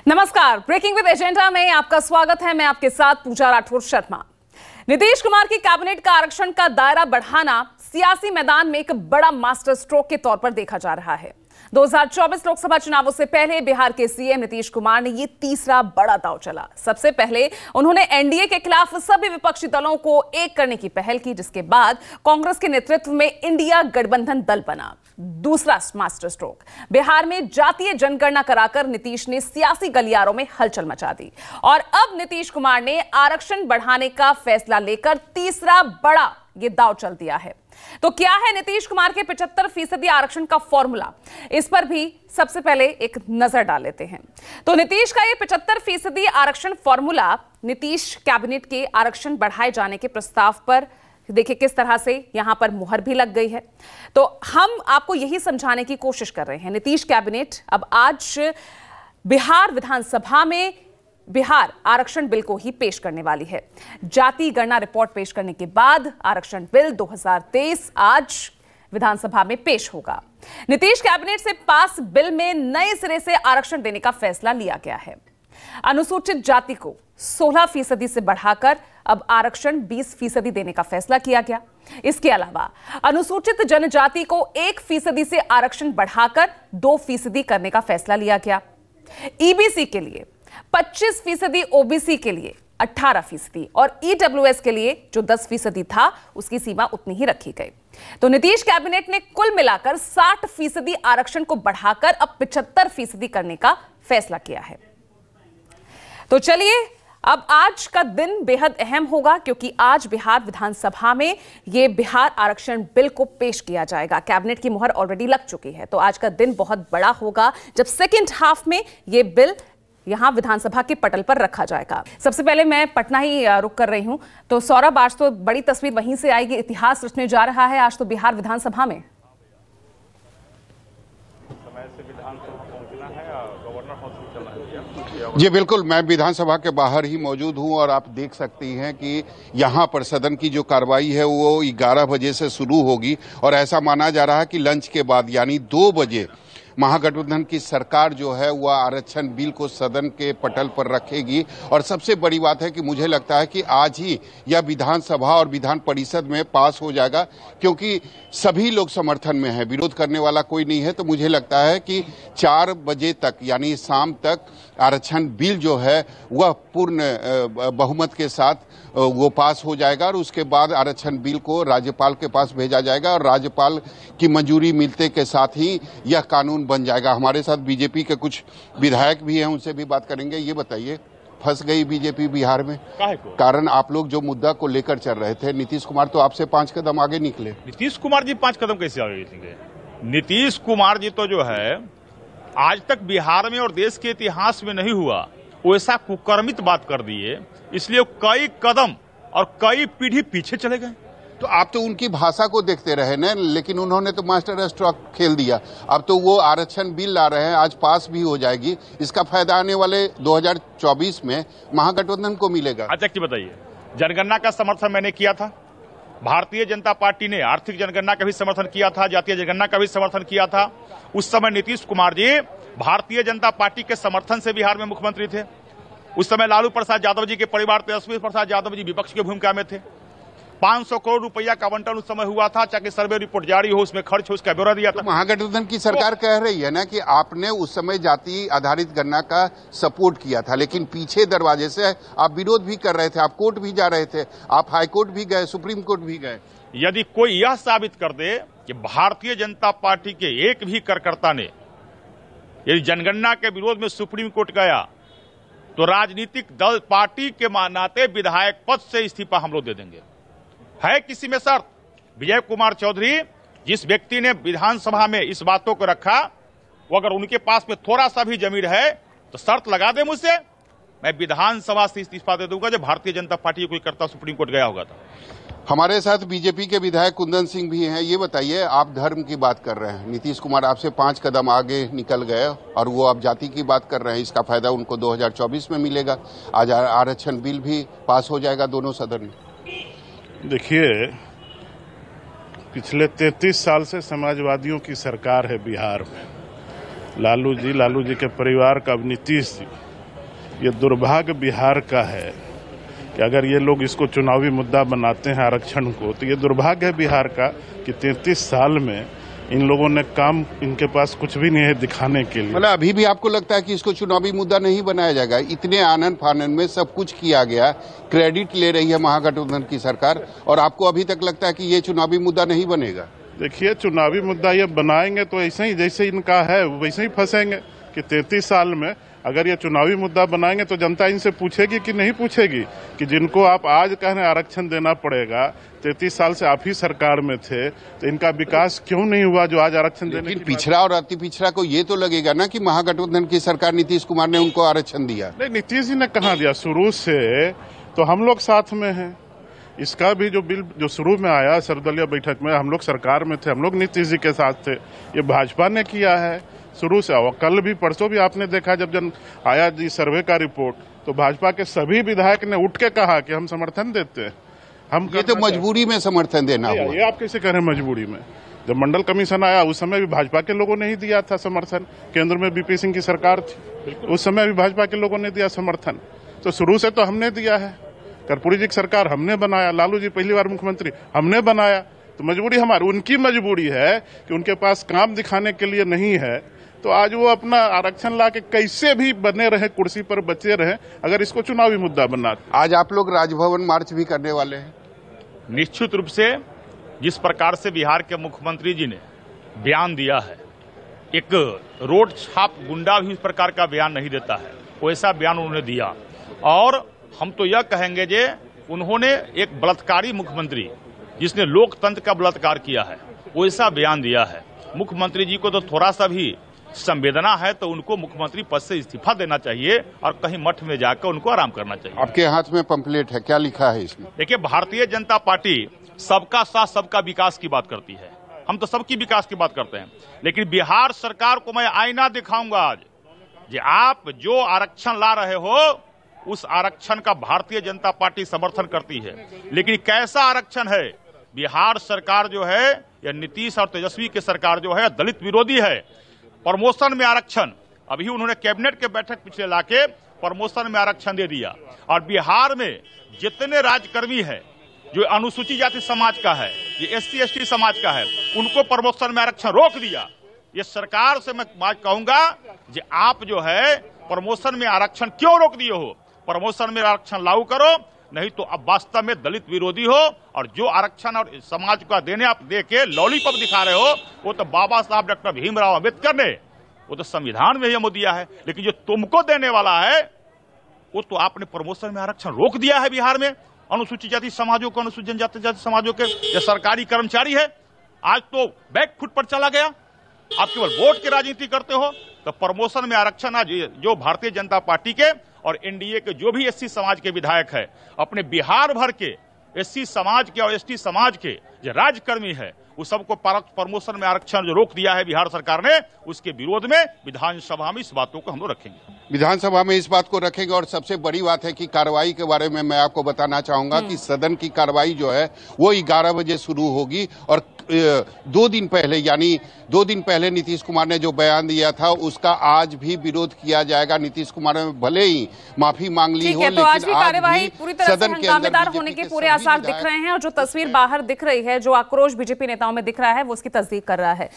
नमस्कार, breaking with agenda में आपका स्वागत है। मैं आपके साथ पूजा राठौर शर्मा। नीतीश कुमार की कैबिनेट का आरक्षण का दायरा बढ़ाना सियासी मैदान में एक बड़ा मास्टर स्ट्रोक के तौर पर देखा जा रहा है। 2024 लोकसभा चुनावों से पहले बिहार के सीएम नीतीश कुमार ने ये तीसरा बड़ा दांव चला। सबसे पहले उन्होंने एनडीए के खिलाफ सभी विपक्षी दलों को एक करने की पहल की, जिसके बाद कांग्रेस के नेतृत्व में इंडिया गठबंधन दल बना। दूसरा मास्टर स्ट्रोक, बिहार में जातीय जनगणना कराकर नीतीश ने सियासी गलियारों में हलचल मचा दी और अब नीतीश कुमार ने आरक्षण बढ़ाने का फैसला लेकर तीसरा बड़ा ये दांव चल दिया है। तो क्या है नीतीश कुमार के 75% आरक्षण का फॉर्मूला, इस पर भी सबसे पहले एक नजर डाल लेते हैं। तो नीतीश का ये 75% आरक्षण फॉर्मूला नीतीश कैबिनेट के आरक्षण बढ़ाए जाने के प्रस्ताव पर देखिए किस तरह से यहां पर मुहर भी लग गई है। तो हम आपको यही समझाने की कोशिश कर रहे हैं। नीतीश कैबिनेट अब आज बिहार विधानसभा में बिहार आरक्षण बिल को ही पेश करने वाली है। जाति गणना रिपोर्ट पेश करने के बाद आरक्षण बिल 2023 आज विधानसभा में पेश होगा। नीतीश कैबिनेट से पास बिल में नए सिरे से आरक्षण देने का फैसला लिया गया है। अनुसूचित जाति को 16% से बढ़ाकर अब आरक्षण 20% देने का फैसला किया गया। इसके अलावा अनुसूचित जनजाति को 1% से आरक्षण बढ़ाकर 2% करने का फैसला लिया गया। ईबीसी के लिए 25%, ओबीसी के लिए 18% और ईडब्ल्यूएस के लिए जो 10% था उसकी सीमा उतनी ही रखी गई। तो नीतीश कैबिनेट ने कुल मिलाकर 60% आरक्षण को बढ़ाकर अब 75% करने का फैसला किया है। तो चलिए, अब आज का दिन बेहद अहम होगा क्योंकि आज बिहार विधानसभा में यह बिहार आरक्षण बिल को पेश किया जाएगा। कैबिनेट की मुहर ऑलरेडी लग चुकी है, तो आज का दिन बहुत बड़ा होगा जब सेकेंड हाफ में यह बिल यहां विधानसभा के पटल पर रखा जाएगा। सबसे पहले मैं पटना ही रुक कर रही हूं। तो सौरभ, आज तो बड़ी तस्वीर वहीं से आएगी, इतिहास रचने जा रहा है आज तो बिहार विधानसभा में। जी बिल्कुल, मैं विधानसभा के बाहर ही मौजूद हूं और आप देख सकती हैं कि यहां पर सदन की जो कार्रवाई है वो 11 बजे से शुरू होगी और ऐसा माना जा रहा है कि लंच के बाद यानी 2 बजे महागठबंधन की सरकार जो है वह आरक्षण बिल को सदन के पटल पर रखेगी। और सबसे बड़ी बात है कि मुझे लगता है कि आज ही यह विधानसभा और विधान परिषद में पास हो जाएगा क्योंकि सभी लोग समर्थन में हैं, विरोध करने वाला कोई नहीं है। तो मुझे लगता है कि 4 बजे तक यानी शाम तक आरक्षण बिल जो है वह पूर्ण बहुमत के साथ वो पास हो जाएगा और उसके बाद आरक्षण बिल को राज्यपाल के पास भेजा जाएगा और राज्यपाल की मंजूरी मिलते के साथ ही यह कानून बन जाएगा। हमारे साथ बीजेपी के कुछ विधायक भी हैं, उनसे भी बात करेंगे। ये बताइए, फंस गई बीजेपी बिहार में? कारण आप लोग जो मुद्दा को लेकर चल रहे थे, नीतीश कुमार तो आपसे 5 कदम आगे निकले। नीतीश कुमार जी 5 कदम कैसे आगे निकले? नीतीश कुमार जी तो जो है आज तक बिहार में और देश के इतिहास में नहीं हुआ वो ऐसा कुकर्मित बात कर दिए, इसलिए कई कदम और कई पीढ़ी पीछे चले गए। तो आप तो उनकी भाषा को देखते रहे ना, लेकिन उन्होंने तो मास्टर स्ट्रोक खेल दिया। अब तो वो आरक्षण बिल ला रहे हैं, आज पास भी हो जाएगी। इसका फायदा आने वाले 2024 में महागठबंधन को मिलेगा। अच्छा की बताइए, जनगणना का समर्थन मैंने किया था, भारतीय जनता पार्टी ने आर्थिक जनगणना का भी समर्थन किया था, जातीय जनगणना का भी समर्थन किया था। उस समय नीतीश कुमार जी भारतीय जनता पार्टी के समर्थन से बिहार में मुख्यमंत्री थे। उस समय लालू प्रसाद यादव जी के परिवार तेजस्वी प्रसाद यादव जी विपक्ष की भूमिका में थे। 500 करोड़ रुपया का आवंटन उस समय हुआ था, चाहे सर्वे रिपोर्ट जारी हो उसमें खर्च हो उसका ब्यौरा दिया था। तो महागठबंधन की सरकार कह रही है ना कि आपने उस समय जाति आधारित गणना का सपोर्ट किया था, लेकिन पीछे दरवाजे से आप विरोध भी कर रहे थे, आप कोर्ट भी जा रहे थे, आप हाई कोर्ट भी गए, सुप्रीम कोर्ट भी गए। यदि कोई यह साबित कर दे कि भारतीय जनता पार्टी के एक भी कार्यकर्ता ने यदि जनगणना के विरोध में सुप्रीम कोर्ट गया तो राजनीतिक दल पार्टी के नाते विधायक पद से इस्तीफा हम लोग दे देंगे। है किसी में शर्त? विजय कुमार चौधरी जिस व्यक्ति ने विधानसभा में इस बातों को रखा, वो अगर उनके पास में थोड़ा सा भी जमीन है तो शर्त लगा दे मुझसे, मैं विधानसभा से इस्तीफा दे दूंगा। जब भारतीय जनता पार्टी कोई करता सुप्रीम कोर्ट गया होगा था। हमारे साथ बीजेपी के विधायक कुंदन सिंह भी हैं। ये बताइए, आप धर्म की बात कर रहे हैं, नीतीश कुमार आपसे 5 कदम आगे निकल गए और वो आप जाति की बात कर रहे हैं। इसका फायदा उनको 2024 में मिलेगा। आज आरक्षण बिल भी पास हो जाएगा दोनों सदन में। देखिए, पिछले 33 साल से समाजवादियों की सरकार है बिहार में। लालू जी के परिवार का अब नीतीश जी ये दुर्भाग्य बिहार का है कि अगर ये लोग इसको चुनावी मुद्दा बनाते हैं आरक्षण को, तो ये दुर्भाग्य है बिहार का कि 33 साल में इन लोगों ने काम, इनके पास कुछ भी नहीं है दिखाने के लिए। मतलब अभी भी आपको लगता है कि इसको चुनावी मुद्दा नहीं बनाया जाएगा? इतने आनंद फानन में सब कुछ किया गया, क्रेडिट ले रही है महागठबंधन की सरकार, और आपको अभी तक लगता है कि ये चुनावी मुद्दा नहीं बनेगा? देखिए, चुनावी मुद्दा ये बनाएंगे तो ऐसे ही जैसे इनका है वैसे ही फंसेंगे कि 33 साल में अगर ये चुनावी मुद्दा बनाएंगे तो जनता इनसे पूछेगी कि नहीं पूछेगी कि जिनको आप आज कह रहे हैं आरक्षण देना पड़ेगा, 33 साल से आप ही सरकार में थे, तो इनका विकास क्यों नहीं हुआ जो आज आरक्षण देने? लेकिन पिछड़ा और अति पिछड़ा को ये तो लगेगा ना कि महागठबंधन की सरकार नीतीश कुमार ने उनको आरक्षण दिया। नहीं, नीतीश जी ने कहाँ दिया? शुरू से तो हम लोग साथ में हैं। इसका भी जो बिल जो शुरू में आया सर्वदलीय बैठक में, हम लोग सरकार में थे, हम लोग नीतीश जी के साथ थे। ये भाजपा ने किया है शुरू से। और कल भी परसों भी आपने देखा जब जन आया जी सर्वे का रिपोर्ट, तो भाजपा के सभी विधायक ने उठ के कहा कि हम समर्थन देते हैं। हम ये तो मजबूरी में समर्थन देना हुआ। ये आप कैसे कह रहे हैं मजबूरी में? जब मंडल कमीशन आया उस समय भी भाजपा के लोगों ने ही दिया था समर्थन। केंद्र में बीपी सिंह की सरकार थी, उस समय भी भाजपा के लोगों ने दिया समर्थन। तो शुरू से तो हमने दिया है। कर्पूरी जी की सरकार हमने बनाया, लालू जी पहली बार मुख्यमंत्री हमने बनाया। तो मजबूरी हमारी, उनकी मजबूरी है कि उनके पास काम दिखाने के लिए नहीं है, तो आज वो अपना आरक्षण ला के कैसे भी बने रहे, कुर्सी पर बचे रहे, अगर इसको चुनावी मुद्दा बना। आज आप लोग राजभवन मार्च भी करने वाले हैं? निश्चित रूप से जिस प्रकार से बिहार के मुख्यमंत्री जी ने बयान दिया है, एक रोड छाप गुंडा भी उस प्रकार का बयान नहीं देता है, वैसा बयान उन्होंने दिया। और हम तो यह कहेंगे जे उन्होंने एक बलात्कारी मुख्यमंत्री जिसने लोकतंत्र का बलात्कार किया है वैसा बयान दिया है। मुख्यमंत्री जी को तो थोड़ा सा भी संवेदना है तो उनको मुख्यमंत्री पद से इस्तीफा देना चाहिए और कहीं मठ में जाकर उनको आराम करना चाहिए। आपके हाथ में पंपलेट है, क्या लिखा है इसमें? देखिए, भारतीय जनता पार्टी सबका साथ सबका विकास की बात करती है। हम तो सबकी विकास की बात करते हैं, लेकिन बिहार सरकार को मैं आईना दिखाऊंगा आज कि आप जो आरक्षण ला रहे हो उस आरक्षण का भारतीय जनता पार्टी समर्थन करती है। लेकिन कैसा आरक्षण है? बिहार सरकार जो है, या नीतीश और तेजस्वी की सरकार जो है, दलित विरोधी है। प्रमोशन में आरक्षण, अभी उन्होंने कैबिनेट के बैठक पिछले लाके प्रमोशन में आरक्षण दे दिया। और बिहार में जितने राजकर्मी है जो अनुसूचित जाति समाज का है, ये SC ST समाज का है, उनको प्रमोशन में आरक्षण रोक दिया। ये सरकार से मैं बात कहूंगा कि आप जो है प्रमोशन में आरक्षण क्यों रोक दिए हो? प्रमोशन में आरक्षण लागू करो, नहीं तो अब वास्तव में दलित विरोधी हो। और जो आरक्षण और समाज का देने आप दे के लॉलीपॉप दिखा रहे हो, वो तो बाबा साहब डॉक्टर भीमराव अम्बेडकर ने वो तो संविधान में ही दिया है। लेकिन जो तुमको देने वाला है वो तो आपने प्रमोशन में आरक्षण रोक दिया है। बिहार में अनुसूचित जाति समाजों को, अनुसूचित जनजाति समाजों के जो सरकारी कर्मचारी है, आज तो बैक फुट पर चला गया। आप केवल वोट की राजनीति करते हो। तो प्रमोशन में आरक्षण आज जो भारतीय जनता पार्टी के और एनडीए के जो भी SC समाज के विधायक है, अपने बिहार भर के SC समाज के और ST समाज के जो राजकर्मी है, उस सबको प्रमोशन में आरक्षण जो रोक दिया है बिहार सरकार ने, उसके विरोध में विधानसभा में इस बातों को हम लोग रखेंगे। विधानसभा में इस बात को रखेंगे। और सबसे बड़ी बात है कि कार्रवाई के बारे में मैं आपको बताना चाहूंगा कि सदन की कार्रवाई जो है वो 11 बजे शुरू होगी। और 2 दिन पहले, यानी 2 दिन पहले नीतीश कुमार ने जो बयान दिया था उसका आज भी विरोध किया जाएगा। नीतीश कुमार ने भले ही माफी मांग ली हो, तो लेकिन आज भी कार्यवाही पूरी तरह से हंगामेदार होने के पूरे आसार दिख रहे हैं। और जो तस्वीर बाहर दिख रही है, जो आक्रोश बीजेपी नेताओं में दिख रहा है, वो उसकी तस्दीक कर रहा है।